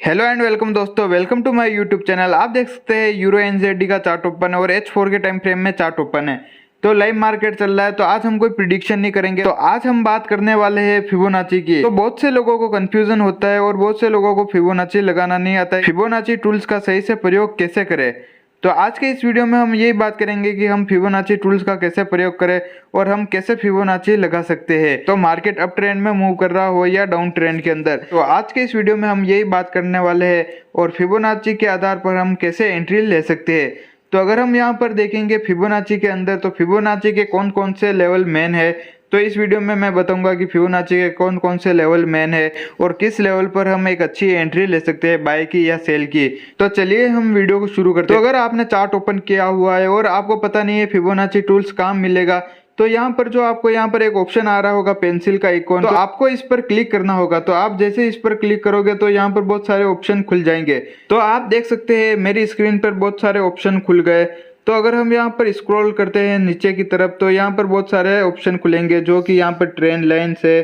Hello and welcome दोस्तों, welcome to my YouTube channel. आप देख सकते हैं यूरो एनजेडी का चार्ट ओपन है और H4 के टाइम फ्रेम में चार्ट ओपन है। तो लाइव मार्केट चल रहा है। तो आज हम कोई प्रिडिक्शन नहीं करेंगे। तो आज हम बात करने वाले हैं फिबोनाची की। तो बहुत से लोगों को कंफ्यूजन होता है और बहुत से लोगों को फिबोनाची लगाना नहीं आता है। फिबोनाची टूल्स का सही से प्रयोग कैसे करें, तो आज के इस वीडियो में हम यही बात करेंगे कि हम फिबोनाची टूल्स का कैसे प्रयोग करें और हम कैसे फिबोनाची लगा सकते हैं। तो मार्केट अप ट्रेंड में मूव कर रहा हो या डाउन ट्रेंड के अंदर, तो आज के इस वीडियो में हम यही बात करने वाले हैं और फिबोनाची के आधार पर हम कैसे एंट्री ले सकते हैं। तो अगर हम यहाँ पर देखेंगे फिबोनाची के अंदर, तो फिबोनाची के कौन कौन से लेवल मेन है, तो इस वीडियो में मैं बताऊंगा कि फिबोनाची के कौन कौन से लेवल मेन है और किस लेवल पर हम एक अच्छी एंट्री ले सकते हैं, बाय की या सेल की। तो चलिए हम वीडियो को शुरू करते हैं। तो अगर आपने चार्ट ओपन किया हुआ है और आपको पता नहीं है फिबोनाची टूल्स कहाँ मिलेगा, तो यहाँ पर जो आपको यहाँ पर एक ऑप्शन आ रहा होगा पेंसिल का आइकॉन, तो आपको इस पर क्लिक करना होगा। तो आप जैसे इस पर क्लिक करोगे तो यहाँ पर बहुत सारे ऑप्शन खुल जाएंगे। तो आप देख सकते हैं मेरी स्क्रीन पर बहुत सारे ऑप्शन खुल गए। तो अगर हम यहाँ पर स्क्रॉल करते हैं नीचे की तरफ, तो यहाँ पर बहुत सारे ऑप्शन खुलेंगे, जो कि यहाँ पर ट्रेंड लाइन से,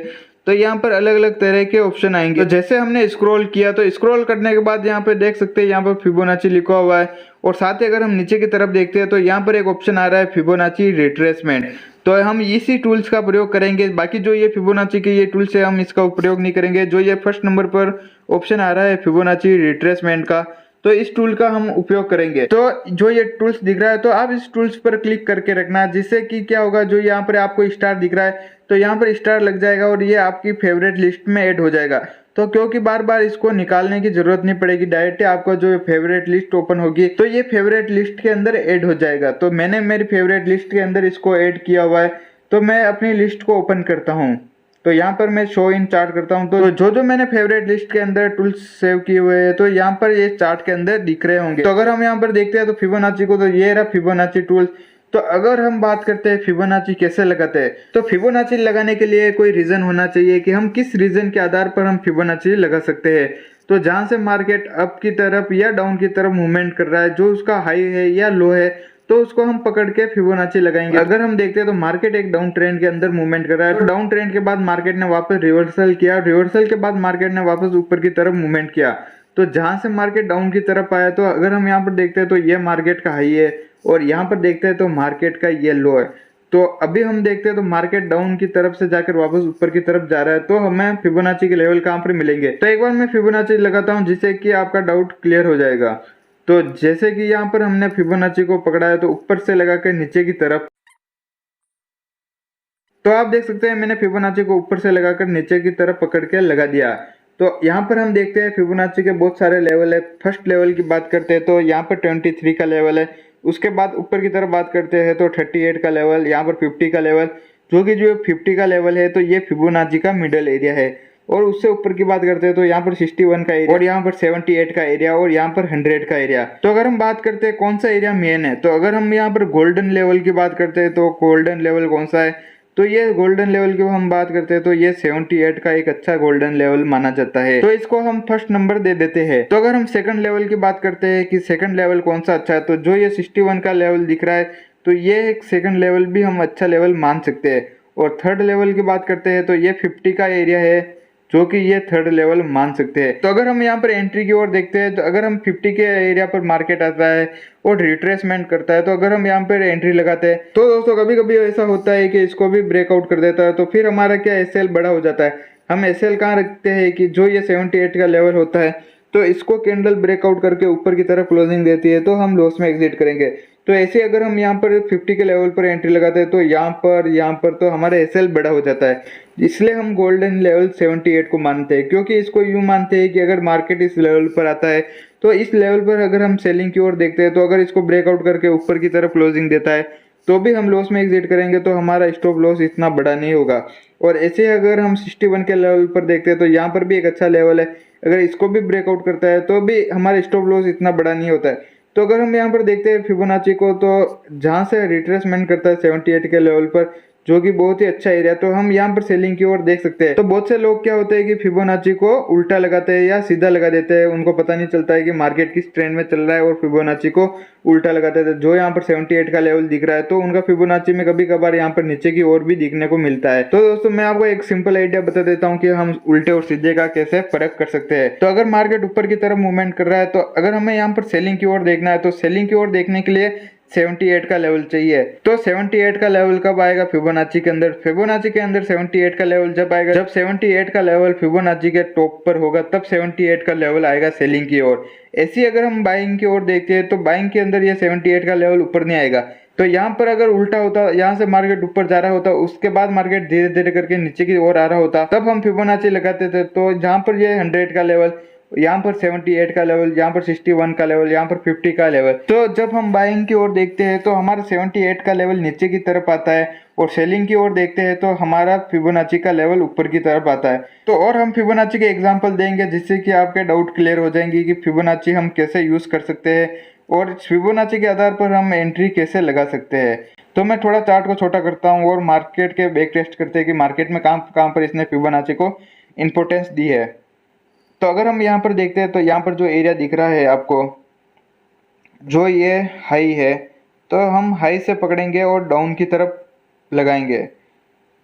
तो यहाँ पर अलग अलग तरह के ऑप्शन आएंगे। तो जैसे हमने स्क्रॉल किया, तो स्क्रॉल करने के बाद यहाँ पे देख सकते हैं यहाँ पर फिबोनाची लिखा हुआ है। और साथ ही अगर हम नीचे की तरफ देखते हैं तो यहाँ पर एक ऑप्शन आ रहा है फिबोनाची रिट्रेसमेंट। तो हम इसी टूल्स का प्रयोग करेंगे। बाकी जो ये फिबोनाची के ये टूल्स है हम इसका प्रयोग नहीं करेंगे। जो ये फर्स्ट नंबर पर ऑप्शन आ रहा है फिबोनाची रिट्रेसमेंट का, तो इस टूल का हम उपयोग करेंगे। तो जो ये टूल्स दिख रहा है, तो आप इस टूल्स पर क्लिक करके रखना, जिससे कि क्या होगा, जो यहाँ पर आपको स्टार दिख रहा है तो यहाँ पर स्टार लग जाएगा और ये आपकी फेवरेट लिस्ट में ऐड हो जाएगा। तो क्योंकि बार बार इसको निकालने की जरूरत नहीं पड़ेगी, डायरेक्ट आपका जो फेवरेट लिस्ट ओपन होगी तो ये फेवरेट लिस्ट के अंदर ऐड हो जाएगा। तो मैंने मेरी फेवरेट लिस्ट के अंदर इसको ऐड किया हुआ है। तो मैं अपनी लिस्ट को ओपन करता हूँ, तो यहाँ पर मैं शो इन चार्ट करता हूँ। तो जो जो मैंने फेवरेट लिस्ट के अंदर टूल्स सेव किए हुए हैं, तो यहाँ पर ये चार्ट के अंदर दिख रहे होंगे। तो अगर हम यहाँ पर देखते हैं तो फिबोनाची को, तो ये रहा फिबोनाची टूल्स। तो अगर हम बात करते हैं फिबोनाची कैसे लगाते हैं, तो फिबोनाची लगाने के लिए कोई रीजन होना चाहिए कि हम किस रीजन के आधार पर हम फिबोनाची लगा सकते हैं। तो जहां से मार्केट अप की तरफ या डाउन की तरफ मूवमेंट कर रहा है, जो उसका हाई है या लो है, तो उसको हम पकड़ के फिबोनाची लगाएंगे। अगर हम देखते हैं तो मार्केट एक डाउन ट्रेंड के अंदर मूवमेंट कर रहा है, तो डाउन ट्रेंड के बाद मार्केट ने वापस रिवर्सल किया, रिवर्सल के बाद मार्केट ने वापस ऊपर की तरफ मूवमेंट किया। तो जहां से मार्केट डाउन की तरफ आया, तो अगर हम यहाँ पर देखते हैं तो ये मार्केट का हाई है और यहाँ पर देखते हैं तो मार्केट का ये लो है। तो अभी हम देखते हैं तो मार्केट डाउन की तरफ से जाकर वापस ऊपर की तरफ जा रहा है, तो हमें फिबोनाची के लेवल कहाँ पर मिलेंगे। तो एक बार मैं फिबोनाची लगाता हूँ, जिससे कि आपका डाउट क्लियर हो जाएगा। तो जैसे कि यहाँ पर हमने फिबोनाची को पकड़ा है, तो ऊपर से लगा कर नीचे की तरफ, तो आप देख सकते हैं मैंने फिबोनाची को ऊपर से लगाकर नीचे की तरफ पकड़ के लगा दिया। तो यहाँ पर हम देखते हैं फिबोनाची के बहुत सारे लेवल है। फर्स्ट लेवल की बात करते हैं तो यहाँ पर 23 का लेवल है। उसके बाद ऊपर की तरफ बात करते हैं तो 38 का लेवल, यहाँ पर 50 का लेवल, जो कि जो 50 का लेवल है तो ये फिबोनाची का मिडल एरिया है। और उससे ऊपर की बात करते हैं तो यहाँ पर 61 का एरिया और यहाँ पर 78 का एरिया और यहाँ पर 100 का एरिया। तो अगर हम बात करते हैं कौन सा एरिया मेन है, तो अगर हम यहाँ पर गोल्डन लेवल की बात करते हैं तो गोल्डन लेवल कौन सा है, तो ये गोल्डन लेवल की हम बात करते हैं तो ये 78 का एक अच्छा गोल्डन लेवल माना जाता है। तो इसको हम फर्स्ट नंबर दे देते हैं। तो अगर हम सेकंड लेवल की बात करते हैं कि सेकंड लेवल कौन सा अच्छा है, तो जो ये 61 का लेवल दिख रहा है, तो ये एक सेकंड लेवल भी हम अच्छा लेवल मान सकते हैं। और थर्ड लेवल की बात करते हैं तो ये 50 का एरिया है, जो कि ये थर्ड लेवल मान सकते हैं। तो अगर हम यहाँ पर एंट्री की ओर देखते हैं, तो अगर हम 50 के एरिया पर मार्केट आता है और रिट्रेसमेंट करता है, तो अगर हम यहाँ पर एंट्री लगाते हैं, तो दोस्तों कभी कभी ऐसा होता है कि इसको भी ब्रेकआउट कर देता है, तो फिर हमारा क्या एसएल बड़ा हो जाता है। हम एसएल कहाँ रखते हैं कि जो ये 78 का लेवल होता है, तो इसको कैंडल ब्रेकआउट करके ऊपर की तरफ क्लोजिंग देती है, तो हम लॉस में एग्जिट करेंगे। तो ऐसे अगर हम यहाँ पर 50 के लेवल पर एंट्री लगाते हैं, तो यहाँ पर तो हमारा एसएल बड़ा हो जाता है। इसलिए हम गोल्डन लेवल 78 को मानते हैं, क्योंकि इसको यूँ मानते हैं कि अगर मार्केट इस लेवल पर आता है, तो इस लेवल पर अगर हम सेलिंग की ओर देखते हैं, तो अगर इसको ब्रेकआउट करके ऊपर की तरफ क्लोजिंग देता है, तो भी हम लॉस में एग्जिट करेंगे, तो हमारा स्टॉप लॉस इतना बड़ा नहीं होगा। और ऐसे अगर हम 61 के लेवल पर देखते हैं, तो यहाँ पर भी एक अच्छा लेवल है, अगर इसको भी ब्रेकआउट करता है तो भी हमारा स्टॉप लॉस इतना बड़ा नहीं होता है। तो अगर हम यहाँ पर देखते हैं फिबोनाची को, तो जहाँ से रिट्रेसमेंट करता है 78 के लेवल पर, जो कि बहुत ही अच्छा एरिया। तो हम यहाँ पर सेलिंग की ओर देख सकते हैं। तो बहुत से लोग क्या होते हैं कि फिबोनाची को उल्टा लगाते हैं या सीधा लगा देते हैं, उनको पता नहीं चलता है कि मार्केट किस ट्रेंड में चल रहा है और फिबोनाची को उल्टा लगा देते हैं। जो यहाँ पर 78 का लेवल दिख रहा है तो उनका फिबोनाची में कभी कभार यहाँ पर नीचे की ओर भी दिखने को मिलता है। तो दोस्तों मैं आपको एक सिंपल आइडिया बता देता हूँ कि हम उल्टे और सीधे का कैसे फर्क कर सकते हैं। तो अगर मार्केट ऊपर की तरफ मूवमेंट कर रहा है तो अगर हमें यहाँ पर सेलिंग की ओर देखना है तो सेलिंग की ओर देखने के लिए 78 का लेवल चाहिए। तो 78 का लेवल कब आएगा फिबोनाची के अंदर? फिबोनाची के अंदर 78 का लेवल जब आएगा जब 78 का लेवल फिबोनाची के टॉप पर होगा, तब 78 का लेवल आएगा सेलिंग की ओर। ऐसी अगर हम बाइंग की ओर देखते हैं तो बाइंग के अंदर ये 78 का लेवल ऊपर नहीं आएगा। तो यहाँ पर अगर उल्टा होता, यहाँ से मार्केट ऊपर जा रहा होता, उसके बाद मार्केट धीरे धीरे करके नीचे की ओर आ रहा होता, तब हम फिबोनाची लगाते थे। तो जहाँ पर ये 100 का लेवल, यहाँ पर 78 का लेवल, यहाँ पर 61 का लेवल, यहाँ पर 50 का लेवल। तो जब हम बाइंग की ओर देखते हैं तो हमारा 78 का लेवल नीचे की तरफ आता है और सेलिंग की ओर देखते हैं तो हमारा फिबोनाची का लेवल ऊपर की तरफ आता है। तो और हम फिबोनाची के एग्जांपल देंगे जिससे कि आपके डाउट क्लियर हो जाएंगे कि फिबोनाची हम कैसे यूज कर सकते हैं और फिबोनाची के आधार पर हम एंट्री कैसे लगा सकते हैं। तो मैं थोड़ा चार्ट को छोटा करता हूँ और मार्केट के बैक टेस्ट करते हैं कि मार्केट में कहाँ पर इसने फिबोनाची को इंपॉर्टेंस दी है। तो अगर हम यहाँ पर देखते हैं तो यहाँ पर जो एरिया दिख रहा है आपको, जो ये हाई है, तो हम हाई से पकड़ेंगे और डाउन की तरफ लगाएंगे।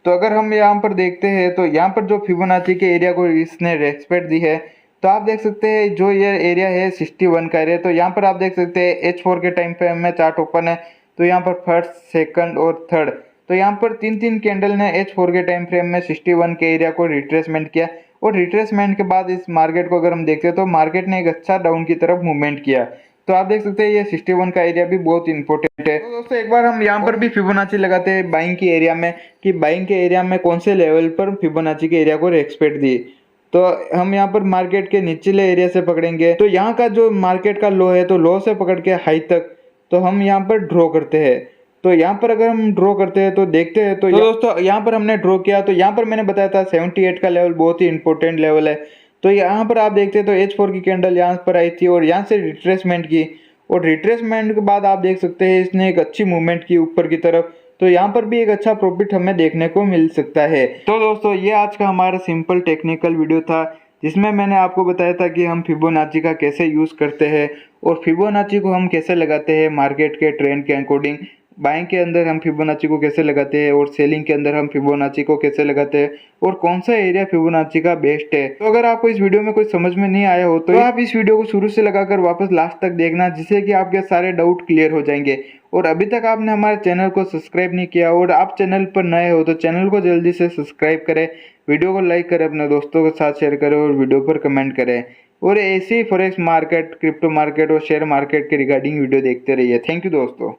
तो अगर हम यहाँ पर देखते हैं तो यहाँ पर जो फिबोनाची के एरिया को इसने रेस्पेक्ट दी है, तो आप देख सकते हैं जो ये एरिया है 61 का एरिया। तो यहाँ पर आप देख सकते हैं H4 के टाइम फ्रेम में चार्ट ओपन है, तो यहाँ पर फर्स्ट, सेकंड और थर्ड, तो यहाँ पर तीन तीन कैंडल ने H4 के टाइम फ्रेम में 61 के एरिया को रिट्रेसमेंट किया और रिट्रेसमेंट के बाद इस मार्केट को अगर हम देखते हैं तो मार्केट ने एक अच्छा डाउन की तरफ मूवमेंट किया। तो आप देख सकते हैं ये 61 का एरिया भी बहुत इंपॉर्टेंट है। तो दोस्तों एक बार हम यहाँ पर भी फिबोनाची लगाते हैं बाइंग की एरिया में कि बाइंग के एरिया में कौन से लेवल पर फिबोनाची के एरिया को रेस्पेक्ट दी। तो हम यहाँ पर मार्केट के निचले एरिया से पकड़ेंगे, तो यहाँ का जो मार्केट का लो है तो लो से पकड़ के हाई तक तो हम यहाँ पर ड्रॉ करते हैं। तो यहाँ पर अगर हम ड्रॉ करते हैं तो देखते हैं तो दोस्तों यहाँ पर हमने ड्रॉ किया, तो यहाँ पर मैंने बताया था 78 का लेवल बहुत ही इंपॉर्टेंट लेवल है। तो यहाँ पर आप देखते हैं तो H4 की कैंडल यहाँ पर आई थी और यहाँ से रिट्रेसमेंट की और रिट्रेसमेंट के बाद आप देख सकते हैं इसने एक अच्छी मूवमेंट की ऊपर की तरफ। तो यहाँ पर भी एक अच्छा प्रॉफिट हमें देखने को मिल सकता है। तो दोस्तों ये आज का हमारा सिंपल टेक्निकल वीडियो था जिसमें मैंने आपको बताया था कि हम फिबोनाची का कैसे यूज़ करते हैं और फिबोनाची को हम कैसे लगाते हैं मार्केट के ट्रेंड के अकॉर्डिंग। बाइंग के अंदर हम फिबोनाची को कैसे लगाते हैं और सेलिंग के अंदर हम फिबोनाची को कैसे लगाते हैं और कौन सा एरिया फिबोनाची का बेस्ट है। तो अगर आपको इस वीडियो में कोई समझ में नहीं आया हो तो आप इस वीडियो को शुरू से लगाकर वापस लास्ट तक देखना, जिससे कि आपके सारे डाउट क्लियर हो जाएंगे। और अभी तक आपने हमारे चैनल को सब्सक्राइब नहीं किया और आप चैनल पर नए हो तो चैनल को जल्दी से सब्सक्राइब करें, वीडियो को लाइक करें, अपने दोस्तों के साथ शेयर करें और वीडियो पर कमेंट करें। और ऐसे ही फॉरेक्स मार्केट, क्रिप्टो मार्केट और शेयर मार्केट के रिगार्डिंग वीडियो देखते रहिए। थैंक यू दोस्तों।